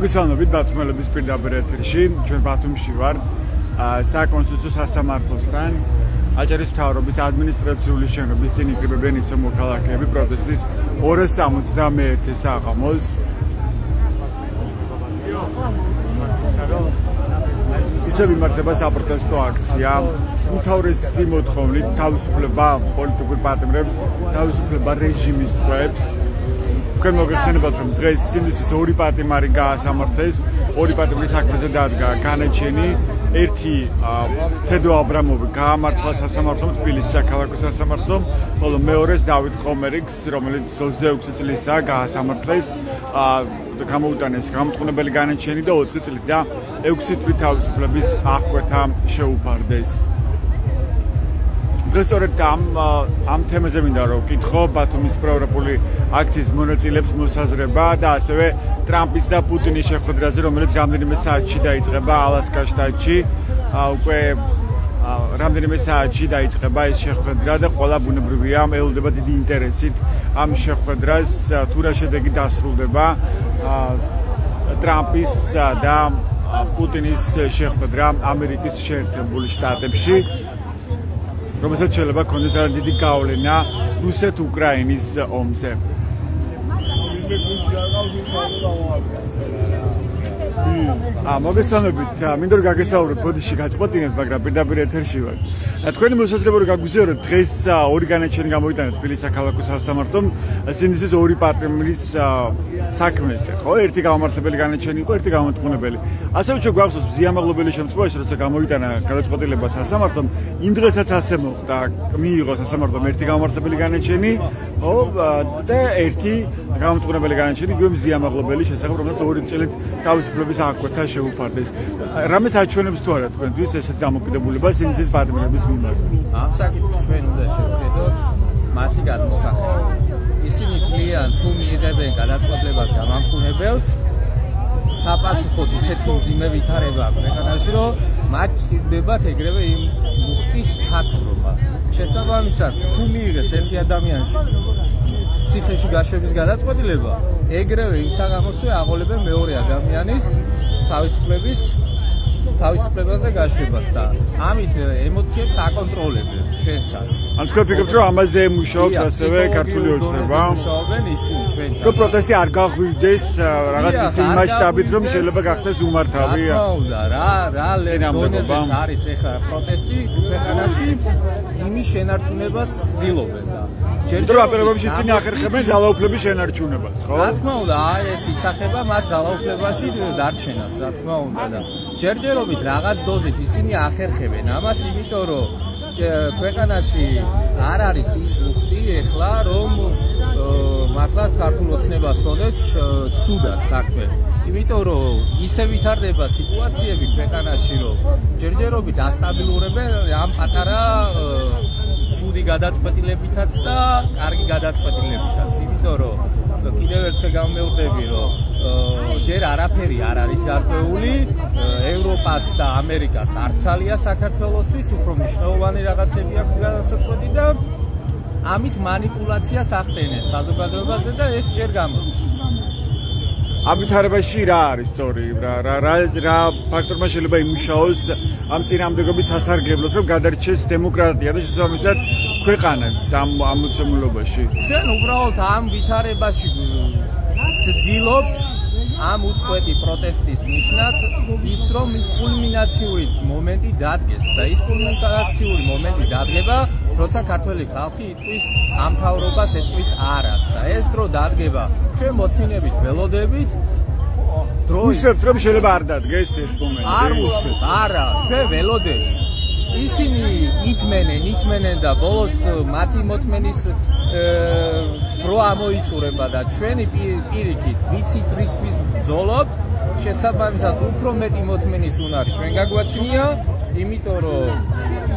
მოგესალმებით ბათუმელების პირდაპირ ეთერში. ჩვენ ბათუმში ვართ საკონსტიტუციო სასამართლოსთან. აჭარის მთავრობის ადმინისტრაციული შენობის წინ იკრიბებიან ისე მოქალაქეები პროტესტის 271 საღამოს. ისევ იმართება საპროტესტო აქცია. უმთავრესი მოთხოვნით თავისუფლება პოლიტიკურ პარტნიორებს, თავისუფლება რეჟიმის წევრებს. თქვენ მოგეხსენებათ, რომ დღეს სინდისის ორი პატიმარი გაასამართლეს, ორი პატიმრის საქმეზე დადგა განაჩენი. ერთი თედო აბრამოვი გაამართლა სასამართლომ, თბილისის საქალაქო სასამართლომ, ხოლო მეორეს დავით ყომერიგს, რომელიც 26 წლისაა გაასამართლეს, გამოუტანეს გამწყნებელი განაჩენი და 4 წლით და 6 თვით თავისუფლების აღკვეთა შეუფარდეს. დღეს სწორედ ამ თემაზე მინდა რომ ვკითხო ბათუმის პროევროპული აქციის მონაწილეებს მოსაზრება და ასევე ტრამპის და პუტინის შეხვედრაზე, რომელიც რამდენიმე საათში დაიწყება ალასკას შტატში. უკვე რამდენიმე საათში დაიწყება ეს შეხვედრა და ყველა ბუნებრივია ელოდება დიდი ინტერესით ამ შეხვედრას, თუ რა შედეგი დასრულდება ტრამპის და პუტინის შეხვედრა ამერიკის შეერთებულ შტატებში. რომელსაც შეიძლება ქონდეს დიდი გავლენა რუსეთ-უკრაინის ომზე. მოგესალმებით, მინდა რომ გაგესაუბროთ ბოდიში გაწყვეტინებთ, მაგრამ პირდაპირ ეთერში ვარ. თქვენი მოსაზრება რომ გაგვიზიაროთ, დღეს ორი განაჩენი გამოიტანეთ თბილისის საქალაქო სასამართლომ სინდისის ორი პარტნიორის საქმეზე, ხო? ერთი გამართლებელი განაჩენი იყო, ერთი გამომწყნებელი. ასევე ჩვენ გვახსოვს მზიამაღლებელი შემთხვევაში, როცა გამოიტანა გადაწყვეტილება სასამართლომ, იმ დღესაც ასე მოხდა, მიიღო სასამართლომ ერთი გამართლებელი განაჩენი, ხო? და ერთი გამომწყნებელი განაჩენი, იგივე მზიამაღლებელი შესახებ, რომელსაც 2 წლით თავისუფლების აღკვეთა შეუფარდეს. რამეს აჩვენებს თუ არა თქვენთვის ესეთ დამოკიდებულება სინდისის პარტნიორების მიმართ? ამ საკითხს ჩვენ უნდა შევხედოთ მათი გადმოსახება. ისინი თვლიან, თუ მიიღებენ გადაწყვეტილებას გამამხნეველს, საპასუხოდ ისეთი მძიმე ვითარება ქვეყანაში, რომ მათ ჭირდებათ ეგრევე იმ მუხტის ჩაცხრობა. შესაბამისად, თუ მიიღეს ერთი ადამიანის ციხეში გაშვების გადაწყვეტილება, ეგრევე იმ საღამოსვე აღოლებენ მეორე ადამიანის თავისუფლებაზე გაშვებას და ამით ემოციებს აკონტროლებენ ჩვენსას. ან თქვენ ფიქრობთ, რომ ამაზე მუშაობს ასევე ქართული ოცნება? მუშაობენ ისინი ჩვენთან. რომ პროტესტი არ გაღვივდეს რაღაც ისე მასშტაბით, რომ შეიძლება გახდეს უმართავი. რა უნდა, რა ლეგონეზეც არის ეხლა პროტესტი ქვეყანაში, იმის შენარჩუნებას ცდილობენ და ჯერჯერობით აპერებებში ისინი ახერხებენ ძალაუფლების შენარჩუნებას, ხო? რა თქმა უნდა, ეს ისახება მათ ძალაუფლებაში დარჩენას, რა თქმა უნდა და ჯერჯერობით რაღაც დოზით ისინი ახერხებენ ამას, იმიტომ რომ ქვეყანაში არ არის ის მუხტი ეხლა, რომ მართლაც ქართულ ოცნებას ჰქონდეს ცუდად საქმე. იმიტომ რომ ისე ვითარდება სიტუაციები ქვეყანაში, რომ ჯერჯერობით ასტაბილურებენ ამ პატარა ცუდი გადაწყვეტილებითაც და კარგი გადაწყვეტილებითაც. იმიტომ რომ კიდევ ერთხელ გამეორდები, რომ ჯერ არაფერი არ არის გარკვეული, ევროპას და ამერიკას არ ცალია საქართველოსთვის, უფრო მნიშვნელოვანი რაღაცები აქვს გადასაწყვეტი და ამით манипуляციას ახდენენ საზოგადოებაზე და ეს ჯერ გამოდის. ამ ვითარებაში რა არის სწორი? რა ფაქტორმა შეიძლება იმუშაოს ამ წინააღმდეგობის სასარგებლოდ, რომ გადარჩეს დემოკრატია და შესაბამისად ქვეყანაც ამ მოცემულობაში? ჩვენ უბრალოდ ამ ვითარებაში ვცდილობთ ამ უწყვეტი პროტესტის ნიშნად ის, რომ კულმინაციური მომენტი დადგეს და ის კულმინაციური მომენტი დადგება, როცა ქართველი ხალხი იტყვის ამ მთავრობას ეტყვის არას და ეს დრო დადგება ჩვენ მოწმინებით ველოდებით. უშვებთ, რომ შეიძლება არ დადგეს ეს მომენტი? არ უშვებ, არა, ჩვენ ველოდებით. ისინი ითმენენ და ბოლოს მათი მოთმენის დრო ამოიწურება და ჩვენი პირიქით ვიცით რისთვის ბრძოლობთ, შესაბამისად უფრო მეტი მოთმენის უნარი ჩვენ გაგვაჩნია, იმიტომ რომ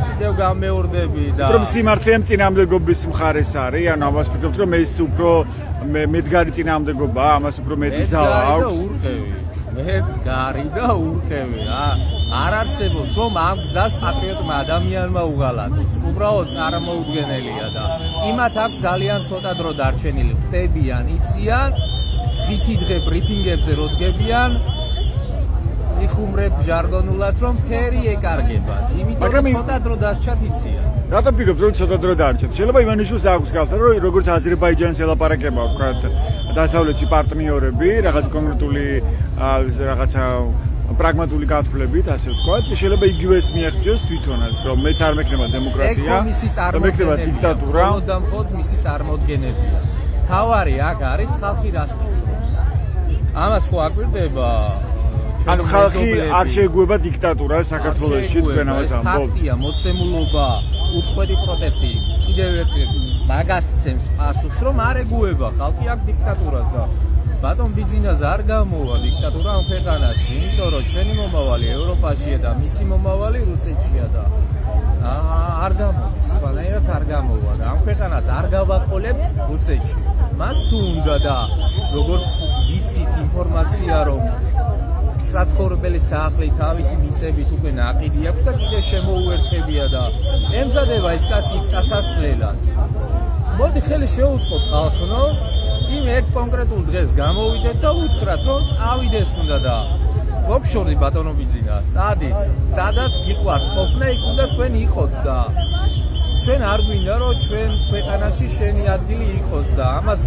კიდევ გამეორდები და რომ სიმართლე ამ წინააღმდეგობის მხარეს არის, ანუ ამას ვფიქრობთ, რომ ეს უფრო მედგარი წინააღმდეგობაა, ამას უფრო მეტი ძალა აქვს. მედგარი და ურხევი არ არსებობს, რომ ამ გზას პატრიოტმა ადამიანმა უღალატოს. უბრალოდ წარმოუდგენელია და იმათ აქვს ძალიან ცოტა დრო დარჩენილი. ხდებიან, იციან ღითი დღე ბრიფინგებზე რო დგებიან იხუმრებ ჟარგონულად რომ ფერი ეკარგებათ, იმიტომ რომ ცოტა დრო დასჭათ იციან. რატომ ფიქრობთ რომ ცოტა დრო დარჩათ? შეიძლება ივანიშვილს აქვს გავთარ რომ როგორც აზერბაიჯანს ელაპარაკება ვთქვათ დასავლეთში პარტნიორები, რაღაც კონკრეტული რაღაცა პრაგმატული გათვლებით, ასე ვთქვათ, შეიძლება იგივეს მიაღწიოს თვითონაც, რომ მეც არ მექნება დემოკრატია, მექნება დიქტატურა. და მხოლოდ მისი წარმოდგენებია. თავარი აქ არის ხალხი რას ფიქრობს. ამას ხო აკვირდება ანუ ხალხი არ შეეგუება დიქტატურას საქართველოში თქვენ ამას ამბობთ. ფაქტია, მოცემულობა, უწყვეტი პროტესტი კიდევ ერთი მაგასცემს პასუხს, რომ არ ეგუება ხალხი აქ დიქტატურას და ბატონ ბიძინას არ გამოვა დიქტატურა ამ ქვეყანაში, იმიტომ რომ ჩვენი მომავალი ევროპაშია და მისი მომავალი რუსეთშია და არ გამოდის, სხვანაირად არ გამოვა და ამ ქვეყანას არ გავაყოლებთ რუსეთში. მას თუ უნდა და როგორც ვიცით ინფორმაცია რომ საცხოვრებელი სახლი თავისი მიწებით უკვე ნაყიდი აქვს და კიდე შემოუერთებია და ემზადება ეს კაცი წასასვლელად. მოდი ხელი შეუწყოთ ხალხო, იმ ერთ კონკრეტულ დღეს გამოვიდეთ და უთხრათ რომ წავიდეს უნდა და გოგშორდი ბატონო ბიძინა, წადით, სადაც გიყვართ ყოფნა იქ უნდა თქვენ იყოთ და ჩვენ არ გვინდა რომ ჩვენ ქვეყანაში შენი ადგილი იყოს და ამას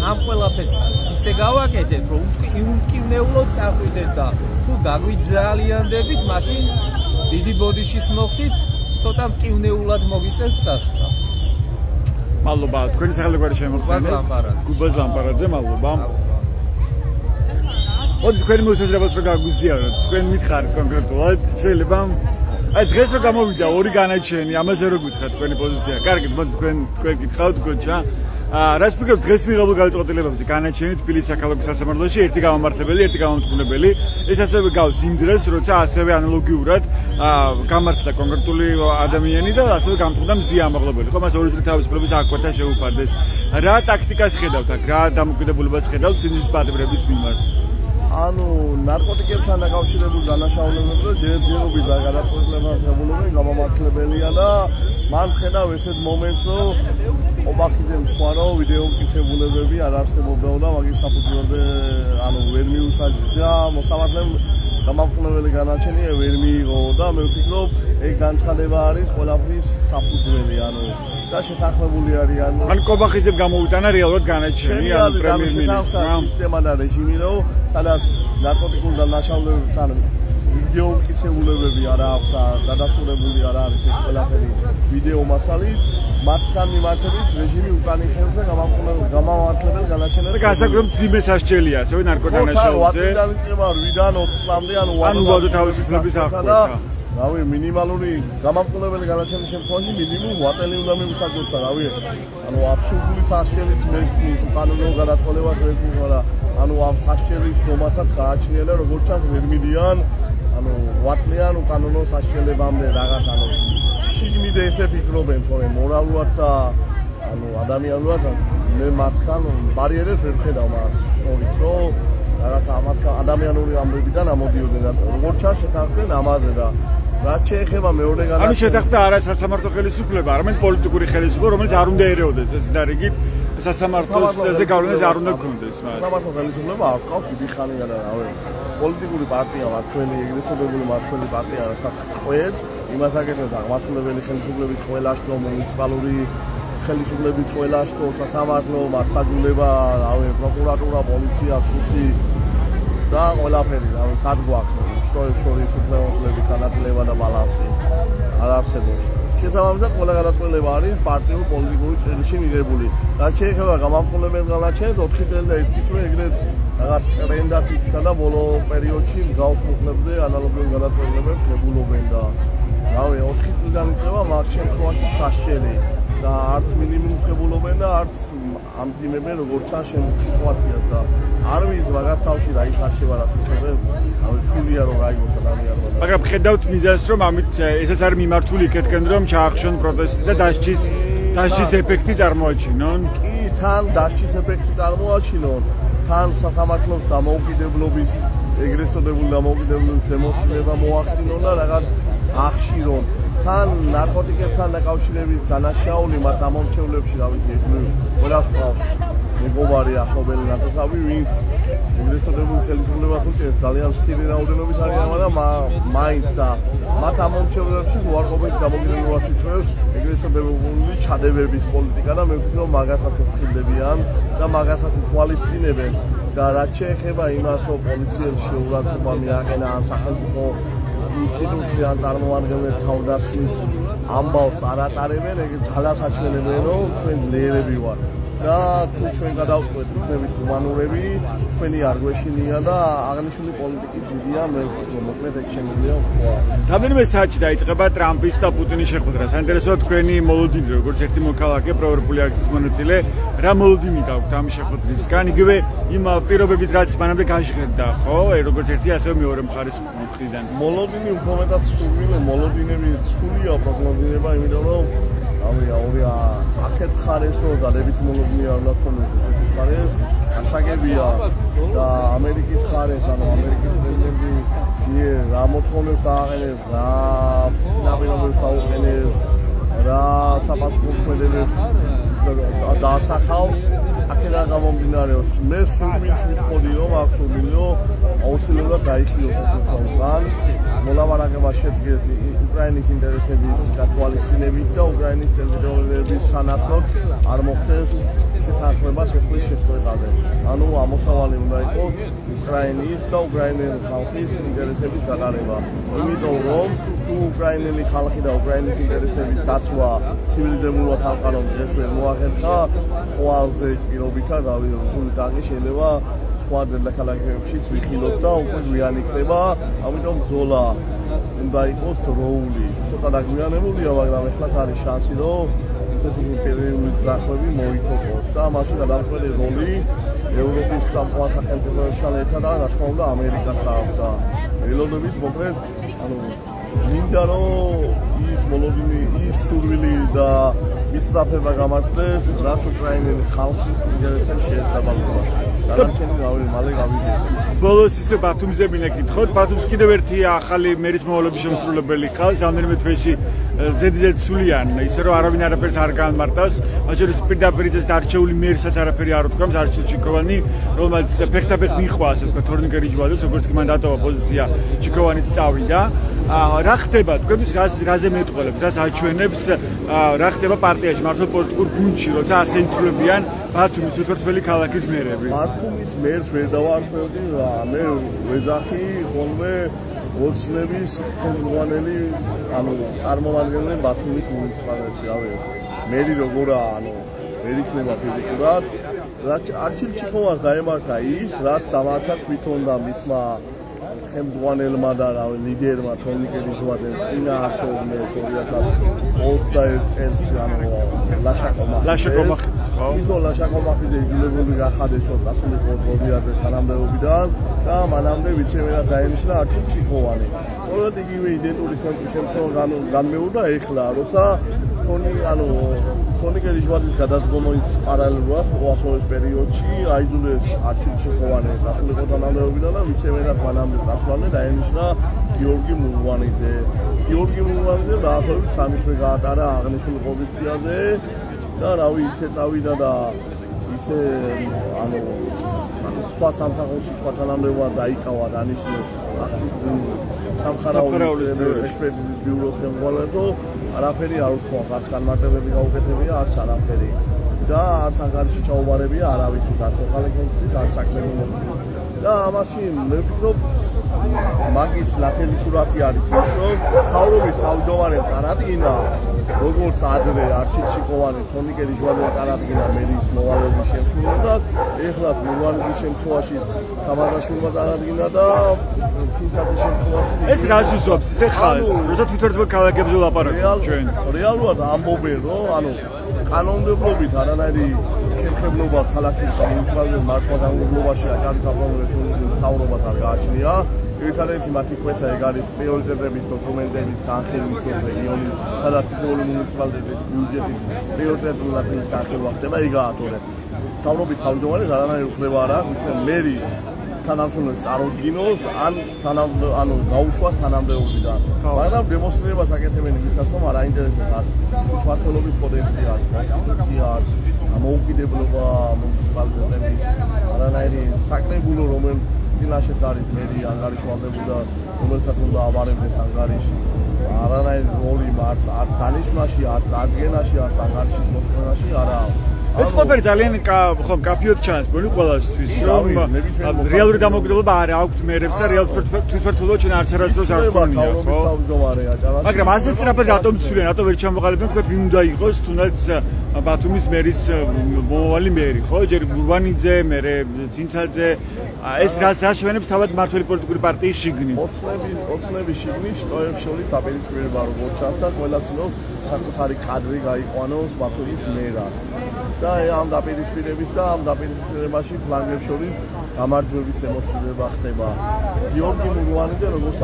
ამ ყველაფერს ისე გავაკეთეთ რომ უმკივნეულოდ წახვიდეთ და თუ გაგვიძალიანდებით მაშინ დიდი ბოდიშის მოხდით ცოტა მკივნეულად მოგიწევთ წასვლა. მადლობა თქვენი სახელგვარი შემოგწმენთ. გუბაზ ლამპარაძე, მადლობა. მოდი თქვენი მოსაზრებას რომ გაგვიზიაროთ, თქვენ მითხარით კონკრეტულად, შეიძლება აი დღეს რომ გამოვიდა ორი განაჩენი, ამაზე რო გითხრათ თქვენი პოზიცია. კარგით, მოდი თქვენ გითხავთ გოჩა. რას ფიქრობთ დღეს მიღებულ გადაწყვეტილებებზე განაჩენი თბილისის საქალაქო სასამართლოში ერთი გამამართლებელი, ერთი გამამტყუნებელი. ეს ასევე გავს იმ დღეს, როცა ასევე ანალოგიურად გამართლა კონკრეტული ადამიანი და ასევე გამტყუნდა მზია ამაღლებელი. ხო, მას ორი წლის თავისუფლების აკვეთა შეუფარდეს. რა ტაქტიკას ხედავთ აქ, რა დამოკიდებულებას ხედავთ სინდისის პატიმრების მიმართ? ანუ ნარკოტიკებთან დაკავშირებულ დანაშაულებებზე ჯერჯერობით გადაწყვეტილებები გამამართლებელია და მან ხედავ ესეთ მომენტს, რომ ყობახიდან თქვა რომ ვიდეო მკითხებულებები არ არსებობდა და მაგის საფუძველზე ანუ ვერ მიუსაჯდა მოსამართლემ გამამტყუნებელი განაჩენია ვერ მიიღო და მე ვფიქრობ ეგ განცხადება არის ყველაფრის საფუძველი ანუ და შეთანხმებული არიან ან ყობახიძემ გამოვიტანა რეალურად განაჩენი ანუ პრემიერ-მინისტრმა სისტემა და რეჟიმი რომ სადაც ნარკოტიკულ დანაშაულებებთან ვიდეო მკითხებულებები არ აქვს და დადასტურებული არ არის ეს ყველაფერი ვიდეო მასალით მათთან მიმართებით რეჟიმი უკან იხევს და გამამართლებელ განაჩენებს და გასაგრომ ძიმე სასჯელია ასევე ნარკოდანაშაულზე და წება 8-დან 20 წლამდე ანუ უადო თავისუფლების აღკვეთა რავი მინიმალური გამამყოლებელი განაჩენის შემთხვევაში მინიმუმ ვატელი უნდა მივსაჯოთ და რავი ანუ აბსურდული სასჯელის მესმის უკანონო გადაწყვეტილებას ვერ მიღება ანუ ამ სასჯელის ზომასაც გააჩნია და როგორც ჩანს ვერ მიდიან ანუ ვატლიან უკანონო სასჯელებამდე რაღაც ანუ შიგნით ესე ფიქრობენ თორე მორალურად და ანუ ადამიანურად მე მათგან ბარიერებს ვერ ხედავ მაგრამ შორის რომ რაღაც ამათგან ადამიანური ამბებიდან ამოდიოდნენ და როგორც ჩანს შეთანხმდნენ ამაზე და რაც შეეხება მეორე განაჩენს ანუ შეთანხმდა არა სასამართლო ხელისუფლება არამედ პოლიტიკური ხელისუფლება რომელიც არ უნდა ერეოდეს ეს და რიგით სასამართლოზე გავლენას არ უნდა გქონდეს მას სასამართლო ხელისუფლება არ ყავს დიდი ხანია და რავი პოლიტიკური პარტია მართლმელი ეგრესობებული მართლმელი პარტია რასაც წყვეტ იმას აკეთებს აღმასრულებელი ხელისუფლების ყველა შტო მუნიციპალური ხელისუფლების ყველა შტო სასამართლო მასაჯულება რავი პროკურატურა პოლიცია სუსი და ყველაფერი რავი სად გვაქვს შტოებს შორის უფლებების განაწილება და ბალანსი არ არსებობს შესაბამისად ყველა გადაწყვეტილება არის პარტიულ პოლიტიკური წერილში მიღებული რაც შეეხება გამამყოლებელ განაჩენს 4 წელი და 1 თვე ეგრეთ რაღაც ტრენდად იქცა და ბოლო პერიოდში გავს მოხლებზე ანალოგიურ გადაწყვეტილებებს ხებულობენ და რავი 4 წლიდან იწყება მაგ შემთხვევაში სასჯელი და არც მინიმუმ ხებულობენ და არც ამძიმებენ როგორც ჩანს სიტუაციას და არ ვიცი მაგათ თავში რა იხარშება რა ფიქრობენ რავი თვლია რომ გაიგოს ადამიანმა მაგრამ ხედავთ მიზანს რომ ამით ესაც არის მიმართული იქეთკენ რომ ჩაახშონ პროტესტი და დასჯის ეფექტი წარმოაჩინონ კი თან დასჯის ეფექტი წარმოაჩინონ თან სასამართლოს დამოუკიდებლობის ეგრესოდებული დამოუკიდებლობის ემოცილება მოახდინონ და რაღაც ახშირონ თან ნარკოტიკებთან დაკავშირებით დანაშაული მათ ამორჩევლებში რა ვიცი ყველას ყავს მეგობარი ახლობელი ნათესავი, ვინც ეგრესა დებულ ხელისუფლებას უწევს ძალიან მსხვილი რაოდენობით არიან, მაგრამ მაინც და მათ ამ მომჩევლებში უარყოფით გამოგონებას იწვევს ეგრესა დებული ჩადებების პოლიტიკა და მე ვფიქრობ, რომ მაგასაც ვხილდებიან და მაგასაც უთვალისწინებენ და რაც შეეხება იმას, რომ პოლიციელს შეურაცხყოფა მიაყენა ან სახელმწიფო ინსტიტუტი ან წარმომადგენლებს თავდასხმის ამბავს არ ატარებენ, ეგ ძალიან საჩვენებელია, რომ ჩვენ ძლიერები ვარ. და თუ ჩვენ გადავწყვეტ იქნებით ჰუმანურები, ჩვენი არ გვეშინია და აღნიშნული პოლიტიკის დიდია, მე ვფიქრობ, მოკლედ ეგ შემიძლია ვთქვა. რამდენიმე საათში დაიწყება ტრამპის და პუტინის შეხვედრა. საინტერესოა თქვენი მოლოდინი, როგორც ერთი მოქალაქე, პროევროპული აქციის მონაწილე, რა მოლოდინი გაქვთ ამ შეხვედრისგან, იგივე იმ პირობებით, რაც მანამდე გაჟღერდა, ხო? როგორც ერთი, ასევე მეორე მხარის მხრიდან. მოლოდინი უფრო მეტად სურვილი, მოლოდინები სულია პროგნოზირება, იმიტომ რომ ორი აქეთ ხარეს რო დადებით მოლოდინი არ უნდა ქონდეს ესეთი ხარეს ასაგებია და ამერიკის ხარეს ანუ ამერიკის პრეზიდენტი რა მოთხოვნებს დააყენებს რა ნაბინობებს დაუყენებს რა საპასპორტო ქმედებებს დაასახავს აქედან გამომდინარეობს მე სულმის ვიტყოდი რომ აქ სულმინო აუცილებლად დაიხიოს ეს კონფლიკტი მოლაპარაკება შედგეს უკრაინის ინტერესების გათვალისწინებით და უკრაინის ტერიტორიების სანაცვლოდ არ მოხდეს შეთანხმება შეხვედრის შეწყვეტაზე. ანუ ამოსავალი უნდა იყოს უკრაინის და უკრაინელი ხალხის ინტერესების გატარება. იმიტომ რომ თუ უკრაინელი ხალხი და უკრაინის ინტერესების დაცვა ცივილიზებულმა სამყარომ დღეს ვერ მოახერხა, ხვალზე პირობითად რუსული ტანკი შეიძლება სხვა დედაქალაქებშიც ვიხილოთ და უკვე გვიან იქნება, ამიტომ ბრძოლა უნდა იყოს დროული. ცოტა დაგვიანებულია, მაგრამ ეხლაც არის შანსი, რომ ესეთი პერიოდის დახვევი მოითხოვოს და მაშინ გადამწყვეტი როლი ევროპის სახელმწიფოებთან ერთად და რა თქმა უნდა ამერიკას აქვს და ველოდებით მოკლედ ანუ მინდა რომ ის მოლოდინი ის სურვილი და ის დაფება გამართდეს რაც უკრაინელი ხალხის ინტერესებს შეესაბამება. დანარჩენი რავი მალე გავიგე. ბოლოს ისე ბათუმზე მინეკითხოთ, ბათუმს კიდევ ერთი ახალი მერის მოვალეობის შემსრულებელი ხალხს, რამდენიმე თვეში ზედიზედ სულიან, ისე რომ არავინ არაფერს არ განმარტავს, მათ შორის პირდაპირ ის დარჩეული მერსაც არაფერი არ უთქვამს, არჩილ ჩიკოვანი, რომელმაც ფეხტაფეხ მიხვა, ასე ვთქვათ, თორნიკე რიჯვაძეს, როგორც კი მან დატოვა პოზიცია, ჩიკოვანიც წავიდა. რა ხდება თქვენთვის რაზე მეტყველებს, რას აჩვენებს, რა ხდება პარტიაში, მართლა პოლიტიკურ გუნდში, როცა ასე იცვლებიან ბათუმის უთერთმელი ქალაქის მერები. ბათუმის მერს ვერ დავარქვევდი რა, მე ვეძახი ხოლმე ოცნების ხელმძღვანელი, ანუ წარმომადგენელი ბათუმის მუნიციპალიტეტში, რავი. მერი როგორა, ანუ ვერ იქნება ფიზიკურად, რაც არჩილ ჩიხოვას დაემართა ის, რაც დამართა თვითონ და მისმა ხელმძღვანელმა და რავი ლიდერმა თორნიკე რიჯვაძემ წინა არჩევნებს 2021 წელს ანუ ლაშაკომახის ხო? თვითონ ლაშაკომახიძე იძულებული გახადეს რომ დასულიყო გოდიაზე თანამდებობიდან და მანამდე ვიცე-მერად დაენიშნა არჩილ ჩიხოვანი. სწორედ იგივე იდენტური შემთხვევა განმეორდა ეხლა, როცა თორნიკე რიჯვაძის გადადგომის პარალელურად უახლოეს პერიოდში აიძულეს არჩილ ჩიხოვანი დასულიყო თანამდებობიდან და ვიცე-მერად მანამდე დასვლამდე დაენიშნა გიორგი მურვანიძე. გიორგი მურვანიძე დაახლოებით 3 თვე გაატარა აღნიშნულ პოზიციაზე და რავი ისე წავიდა და ისე ანუ სხვა სამსახურში სხვა თანამდებობად დაიკავა დანიშნეს სამხარაულის ექსპერტიზის ბიუროს ხელმძღვანელო არაფერი არ უთქვა, რაც განმარტებები გაუკეთებია, არც არაფერი. და არც ანგარიში ჩაუბარებია არავის გასოხალეკენში, არც საქმეები მოხდა. და ამაში მე ვფიქრობ მაგის ნათელი სურათი არის ის, რომ თავრობის თავმჯდომარემ წარადგინა როგორც ადრე არჩილ ჩიხოვანი თორნიკე რიჯვაძემ წარადგინა მერის მოვალეობის შემთხვევაში, ეხლა მურვანიძის შემთხვევაში თამარაშვილმა წარადგინა და თინცაძის შემთხვევაში ეს რას უსვამს ისე ხალხს, როცა თვითონ ქალაქებზე ლაპარაკობთ ჩვენ. რეალურად ამბობენ, რომ ანუ კანონმდებლობით არანაირი შეხებნობა ქალაქის და მუნიციპალიტეტის მართვა-დამოუკიდებლობაში არ არის აპრობირებული საუბრობად არ გააჩნია. ერთადერთი მათი კვეთა ეგ არის პრიორიტეტების დოკუმენტების განხილვის რეგიონის სადაც თითოეული მუნიციპალიტეტის ბიუჯეტის პრიორიტეტული ნაწილის განხილვა ხდება, იგაა თორე თავრობის თავმჯდომარეს არანაირი უფლება არ აქვს, ვიце მერი თანამშრომლებს წარუდგინოს ანუ გაუშვას თანამდებობიდან. მაგრამ დემონსტრირებას აკეთებენ იმისას, რომ არ აინტერესებს არც მმართველობის კოდექსი არც კონსტიტუცია არც ამოუკიდებლობა მუნიციპალიტეტების არანაირი საკრებულო რომელიც წინაშეც არის მერი ანგარიშვალდებოდა რომელსაც უნდა აბარებდეს ანგარიში არანაირი როლი არც დანიშნაში არც ადგენაში არც ანგარიშის მოხდენაში არა ეს ყველაფერი ძალიან ხომ კაფიოდ ჩანს ბოლო ყველასთვის რომ რეალური დამოკიდებულება არ აქვს მერებს და რეალურ თვითმართველობა ჩვენ არც არასდროს არ გვქონია ხო მაგრამ ასე სწრაფად რატომ ცვლიან რატომ ვერ ჩამოყალიბდნენ თქვენ ვინ უნდა იყოს თუნდაც ბათუმის მერის მომავალი მერი ხო ჯერ გურვანიძე მერე ცინცაძე ეს რას შეფენებს თავად მართველი პოლიტიკური პარტიის შიგნით ოცნების შიგნით შტოებს შორის დაპირისპირება როგორ ჩანს და ყველა ცნობს საკუთარი კადრი გაიყვანოს ბათუმის მერად და ამ დაპირისპირების და ამ დაპირისპირებაში ფლანგებს შორის გამარჯვების ემოცირება ხდება გიორგი მურვანიძე როგორც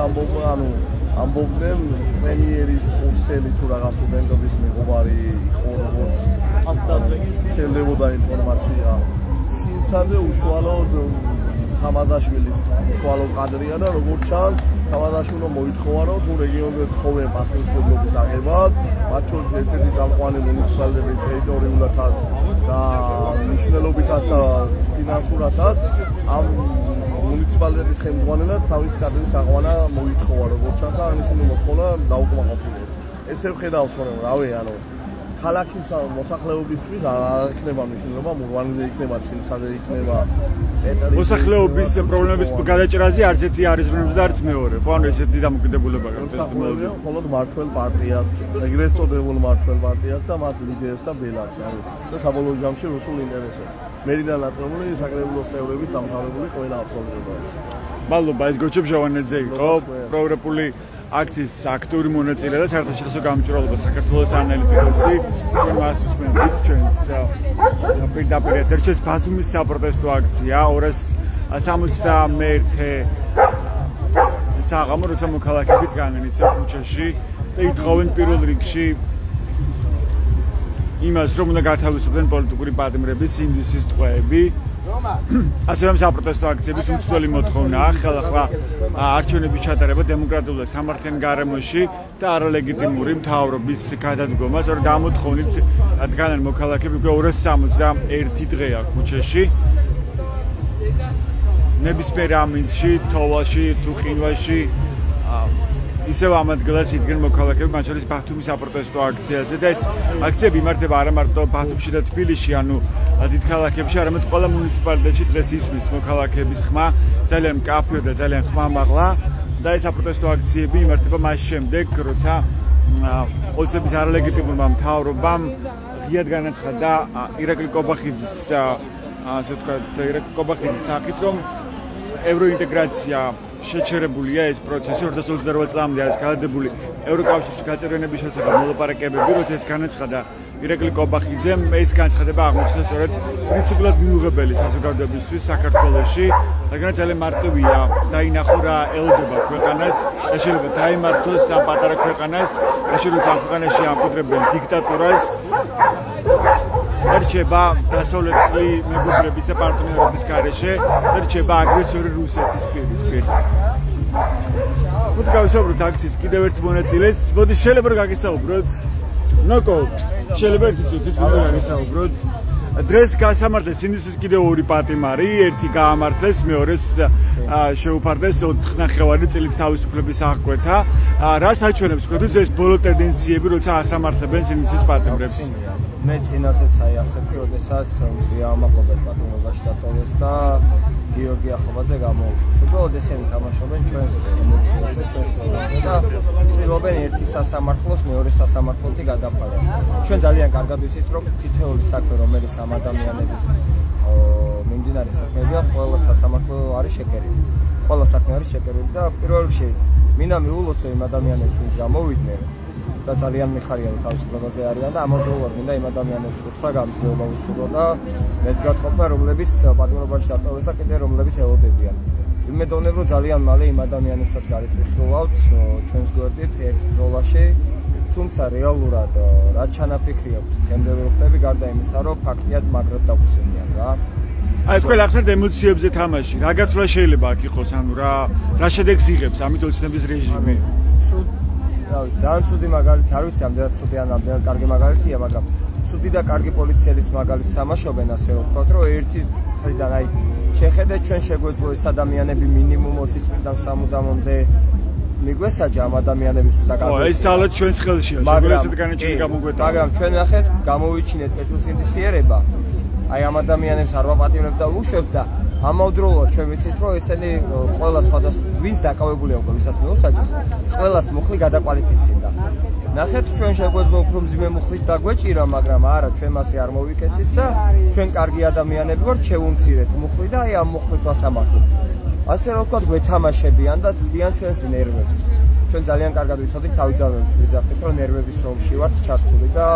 ამბობდნენ პრემიერის კურსელი თუ რაღაც სტუდენტობის მეგობარი იყო როგორც შეიძლება ინფორმაცია ცინცაძე უშუალოდ თამადაშვილის უშუალო კადრია და როგორც ჩანს თამადაშვილმა მოითხოვა რომ თუ რეგიონზე თხოვენ პასპორტების აღებას მათ შორის ერთ-ერთი წამყვანი მუნიციპალიტეტის ტერიტორიულათაც და მნიშვნელობითაც და ფინანსურათაც ამ მუნიციპალიტეტის ხელმძღვანელად თავის კადრის აღვანა მოითხოვა როგორც ჩანს და აღნიშნული მოთხოვნა დაუკმაყოფილეს ესე ვხედავთ რომ რავი ქალაქის მოსახლეობისთვის არ იქნება მნიშვნელობა მურვანიძე იქნება ცინცაძე იქნება მოსახლეობის პრობლემების გადაჭრაზე არც ერთი არის რომლებიც და არც მეორე ხო ანუ ესეთი დამოკიდებულება გაქვს მხოლოდ მართველ პარტიას ეგრეთ წოდებულ მართველ პარტიას და მათ ლიდერებს და ბელას ანუ და საბოლოო ჯამში რუსულ ინტერესებს მერიდან დაწყებული საკრებულო წევრებით დამთავრებული ყველა აბსოლუტურად მადლობა ეს გოჩებ ჟავანეძე იყო პროევროპული აქციის აქტიური მონაწილე და საერთაშორისო გამჭვირვალობა საქართველოს ანალიტიკოსი ჩვენ მას უსმენთ ჩვენს პირდაპირ ეთერში ბათუმის საპროტესტო აქცია 261 საღამო როცა მოქალაქეები დგანან ისე ქუჩაში და ითხოვენ პირველ რიგში იმას რომ უნდა გათავისუფლდნენ პოლიტიკური პატიმრების ინდუსის ტყვეები ასევე ამ საპროტესტო აქციების უცვლელი მოთხოვნაა ხელახლა არჩევნების ჩატარება დემოკრატიულ და სამართლიან გარემოში და არალეგიტიმური მთავრობის გადადგომა. სწორედ ამ მოთხოვნით დგანან მოქალაქეები უკვე 261 დღეა ქუჩაში. ნებისმიერ ამინდში, თოვლაში თუ ყინვაში ისევ ამ ადგილას იდგნენ მოქალაქეები, მათ შორის ბათუმის საპროტესტო აქციაზე და ეს აქციები იმართება არა მარტო ბათუმში და თბილისში, ანუ დიდ ქალაქებში, არამედ ყველა მუნიციპალიტეტში დღეს ისმის მოქალაქეების ხმა, ძალიან მკაფიო და ძალიან ხმამაღლა და ეს საპროტესტო აქციები იმართება მას შემდეგ, როცა ოცნების არალეგიტიმურმა მთავრობამ ღიად განაცხადა ირაკლი კობახიძის ასე ვთქვათ, ირაკლი კობახიძის სახით, რომ ევროინტეგრაცია შეჩერებულია ეს პროცესი 2028 წლამდე არის გადადებული ევროკავშირში გაწევრიანების შესახებ მოლაპარაკებები, როცა ეს განაცხადა ირაკლი კობახიძემ, ეს განცხადება აღმოჩნდა სწორედ პრინციპულად მიუღებელი საზოგადოებისთვის საქართველოში, რადგან ძალიან მარტივია დაინახო რა ელოდება ქვეყანას, და შეიძლება დაემართოს ამ პატარა ქვეყანას, როცა ამ ქვეყანაში ამკვიდრებენ დიქტატურას. რჩება დასავლეთელი მეგობრების და პარტნიორების გარეშე, რჩება აგრესორი რუსეთის პირისპირ. Gut გავისაუბროთ აქციის კიდევ ერთ მონაწილეს. მოდი შეიძლება რომ გაგისაუბროთ. ნოკაუტ. შეიძლება ერთი წუთით გაგისაუბროთ. დღეს გასამართლეს ინდუსის კიდევ ორი პატიმარი, ერთი გაამართლეს, მეორეს შეუფარდეს 4 წლით თავისუფლების აღკვეთა. რა საჩვენებს თქვენთვის ეს ბოლო ტენდენციები, როცა ასამართლებენ ინდუსის პატიმრებს? მე წინასაც ასეთი, როდესაც მზიაამაყობენ პატიმრობაში დატოვეს და გიორგი ახობაძე გამოუშვეს. უბრალოდ ესენი თამაშობენ ჩვენს ემოციებზე, ჩვენს ნერვებზე და ცდილობენ ერთი სასამართლოს მეორე სასამართლოთი გადაფარებას. ჩვენ ძალიან კარგად ვიცით, რომ თითოეული საქმე, რომელიც ამ ადამიანების მიმდინარე საქმეებია, ყველა სასამართლო არის შეკერილი. ყველა საქმე არის შეკერილი და პირველ რიგში მინდა მიულოცო იმ ადამიანებს, ვინც გამოვიდნენ და ძალიან მიხარია რომ თავისუფლებაზე არიან და ამავდროულად მინდა იმ ადამიანებს უთხრა გამძლეობა უსურვო და მეტგადყოფნა რომლებიც პატიმრობაში დატოვეს და კიდე რომლებიც ელოდებიან. იმედოვნებ რომ ძალიან მალე იმ ადამიანებსაც გარეთვიხილავთ ჩვენს გვერდით ერთ ბრძოლაში, თუმცა რეალურად რაც ჩანაფიქრი აქვს დღემდე ვიხდები გარდა იმისა რომ ფაქტიად მაგრად დაგუცემიან რა. აი თქვენ ახსენეთ ემოციებზე თამაში, რა გაცვლა შეიძლება აქ იყოს, ანუ რა შედეგს იღებს ამით ოცნების რეჟიმი? ძალიან ცუდი მაგალითი არ ვიცი, ამდენად ცუდი ან ამდენად კარგი მაგალითია, მაგრამ ცუდი და კარგი პოლიციელის მაგალითს თამაშობენ, ასე რომ ვთქვათ, რომ ერთი მხრიდან აი შეხედეთ ჩვენ შეგვეძლო ეს ადამიანები მინიმუმ 20 წლიდან სამუდამომდე მიგვესაჯა ამ ადამიანებისთვის და ეს ძალად ჩვენს ხელშია, შეგვიძლია ესეთ განაჩენი გამოგვეტანა. მაგრამ ჩვენ ნახეთ, გამოვიჩინეთ კეთილსინდისიერება, აი ამ ადამიანებს არ ვაპატიმრებთ და უშვებთ და ამავდროულად ჩვენ ვიცით, რომ ესენი ყველა სხვადასხვა ვინც დაკავებულია უკვე ვისაც მეუსაჯეს, ყველას მუხლი გადაკვალიფიცირდა. ნახეთ, ჩვენ შეგვეძლო უფრო მძიმე მუხლით დაგვეჭირა, მაგრამ არა, ჩვენ მასე არ მოვიკეცით და ჩვენ კარგი ადამიანები ვართ, შევუმცირეთ მუხლი და აი ამ მუხლით ვასამართლეთ. ასე რომ ვთქვათ, გვეთამაშებიან და ცდიან ჩვენს ნერვებს. ჩვენ ძალიან კარგად ვიცოდით თავიდანვე ვიზახეთ, რომ ნერვების ომში ვართ ჩართული და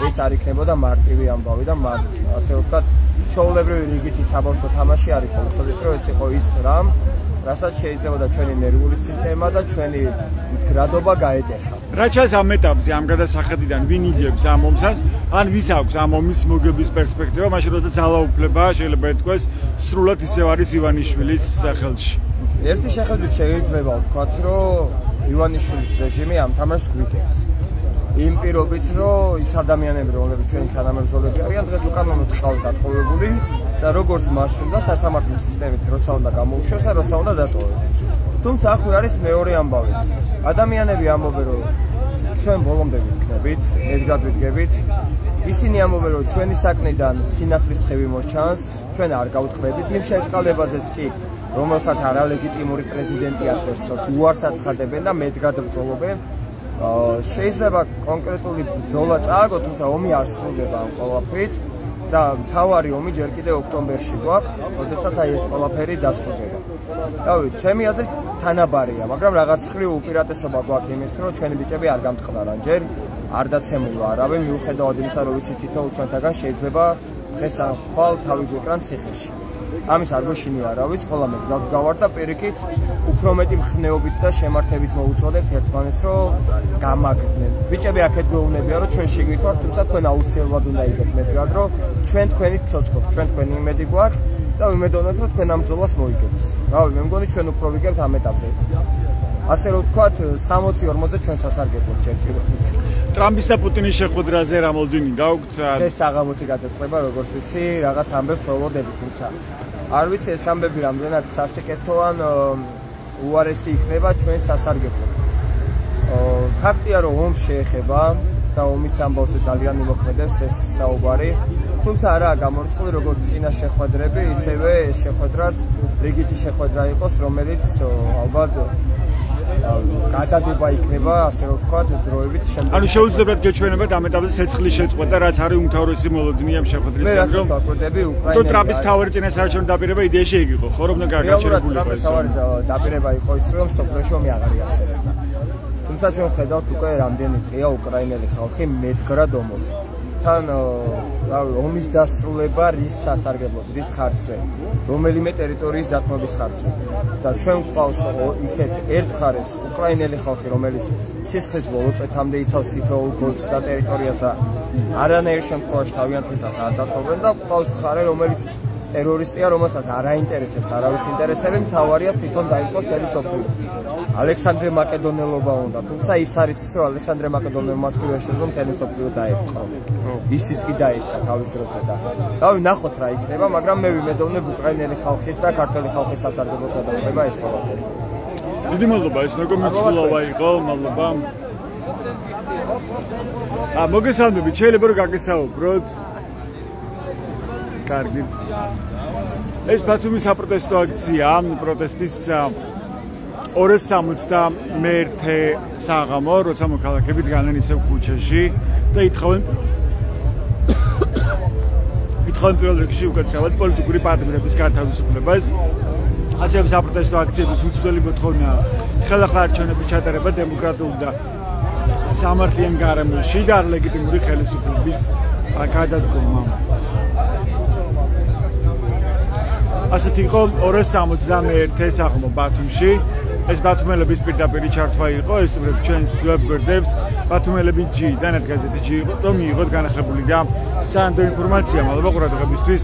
ეს არ იქნებოდა მარტივი ამბავი და ასე რომ ვთქვათ, ჩვეულებრივი რიგითი საბავშვო თამაში არ იყო. ვიცოდით, რომ ეს იყო ის რამ, რასაც შეიძლებოდა ჩვენი ნერვული სისტემა და ჩვენი მდგრადობა გაეტეხა. რა ჩანს ამ ეტაპზე ამ გადასახედიდან ვინ იგებს ამ ომსაც? ან ვის აქვს ამ ომის მოგების პერსპექტივა, მაშინ როცა ძალაუფლება შეიძლება ეთქვას სრულად ისევ არის ივანიშვილის სახელში. ერთი შეხედვით შეიძლება ვთქვათ, რომ ივანიშვილის რეჟიმი ამ თამაშს გვიგებს. იმ პირობით, რომ ის ადამიანები, რომლებიც ჩვენი თანამებრძოლები არიან, დღეს უკანონოდ ხავს დათხოვებული და როგორც მას უნდა სასამართლო სისტემით როცა უნდა გამოუშვეს და როცა უნდა დატოვოს. თუმცა აქვე არის მეორე ამბავი. ადამიანები ამბობენ, რომ ჩვენ ბოლომდე ვიქნებით, მედგად ვიდგებით. ისინი ამბობენ, რომ ჩვენი საკნიდან სინახლის ხევი მოსჩანს, ჩვენ არ გავუტყდებით იმ შეწყალებაზეც კი, რომელსაც არალეგიტიმური პრეზიდენტი აწევს, უარს აცხადებენ და მედგად ბრძოლობენ. შეიძლება კონკრეტული ბრძოლა წააგოთ, თუმცა ომი არ სრულდება ამ ყველაფრით და მთავარი ომი ჯერ კიდევ ოქტომბერში გვაქვს, როდესაც აი ეს ყველაფერი დასრულდება. დავით, ჩემი აზრით თანაბარია, მაგრამ რაღაც მხრივ უპირატესობა გვაქვს იმით, რომ ჩვენი ბიჭები არ გამტყდარან ჯერ, არ დაცემულა არავინ, მიუხედავად იმისა, რომ ვიცით თითოეულ ჩვენთაგან შეიძლება დღეს ან ხვალ თავი გვეკრან ციხეში. ამის არ გვეშინია არავის, ყველა მედგად გავარ და პირიქით უფრო მეტი მხნეობით და შემართებით მოუწოდებთ ერთმანეთს, რომ გამაგდნენ. ბიჭები აქეთ გვეუბნებიან, რომ ჩვენ შიგნით ვართ, თუმცა თქვენ აუცილებლად უნდა იგეთ მედგად, რომ ჩვენ თქვენით ცოცხლობთ, ჩვენ თქვენი იმედი გვაქვს და ვიმედოვნებთ, რომ თქვენ ამ ბრძოლას მოიგებთ. რავი, მე მგონი ჩვენ უფრო ვიგებთ ამ ეტაპზე. ასე რომ ვთქვათ, 60-40-ზე ჩვენ სასარგებლოდ ჯერჯერობით. ტრამპის და პუტინის შეხვედრაზე რა მოლოდინი გაუგთ? ეს საღამოთი გადაწყდება, როგორც ვიცი, რაღაც ამბებს ველოდებით, თუმცა არ ვიცი ეს ამბები რამდენად სასიკეთო ან უარესი იქნება ჩვენ სასარგებლოდ. ფაქტია, რომ ომს შეეხება და ომის ამბავზე ძალიან მიმოქმედებს ეს საუბარი. თუმცა არაა გამორიცხული როგორც წინა შეხვედრები, ისევე ეს შეხვედრაც რიგითი შეხვედრა იყოს, რომელიც ალბათ გადადება იქნება, ასე რომ ვთქვათ, დროებით შემდეგ. ანუ შეუძლებელად გეჩვენებათ ამ ეტაპზე ცეცხლის შეწყვეტა, რაც არის უმთავრესი მოლოდინი ამ შეხვედრის მე რასაც ვაკვირდები უკრაინელი. ტრამპის თავარი წინასაარჩევნო დაპირება იდეაში ეგ იყო, ხო, რომ გაჩერებული იყო ეს. თავარი დაპირება იყო ის, რომ სოფლიოში ომი აღარ იარსებოდა. თუმცა ჩვენ ვხედავთ უკვე რამდენი დღეა უკრაინელი ხალხი მედგრად ომობს. თან რავი, ომის დასრულება რის სასარგებლოდ, რის ხარჯზე, რომელიმე ტერიტორიის დათმობის ხარჯზე. და ჩვენ გვყავს იქეთ ერთ მხარეს უკრაინელი ხალხი, რომელიც სისხლის ბოლო წეთამდე იცავს თითოეულ გოლს და ტერიტორიას და არანაირ შემთხვევაში თავიანთმისას არ დათმობენ და გვყავს მხარე, რომელიც ტერორისტია, რომელსაც არ აინტერესებს არავის ინტერესები, მთავარია თვითონ დაიწყოს თელი სოფლიო. ალექსანდრე მაკედონელობა უნდა, თუმცა ის არის ის, რომ ალექსანდრე მაკედონელმა პირველ შეძლო მთელი სოფლიო დაეწყო. ისიც კი დაეცა თავის დროზე და რავი, ნახოთ რა იქნება, მაგრამ მე ვიმედოვნებ უკრაინელი ხალხის და ქართველი ხალხის სასარგებლოდ გადაწყდება ეს ყველაფერი. დიდი მადლობა, ეს როგორ მიცხოვა იყო, მადლობა. მოგესალმებით, შეიძლება რომ გაგესაუბროთ. კარგი. ეს ბათუმის საპროტესტო აქცია, პროტესტის 261 საღამო, როცა მოქალაქეები დგანან ისევ ქუჩაში და ითხოვენ პირველ რიგში უკაცრავად პოლიტიკური პარტნიორების გათავისუფლებას. ასევე საპროტესტო აქციების უცვლელი მოთხოვნა ხელახლა არჩევნების ჩატარება დემოკრატიულ და სამართლიან გარემოში და ლეგიტიმური ხელისუფლების გადადგომა. ასეთ იყო 261 საღამო ბათუმში. ეს ბათუმელების პირდაპირ ჩართვა იყო, ესწრებ ჩვენს ვებგვერდებს. ბათუმელები ჯიდან გაზეთი ჯი იყო, რომ მიიღოთ განახებული და სანდო ინფორმაცია. მადლობა ყურადღებისთვის.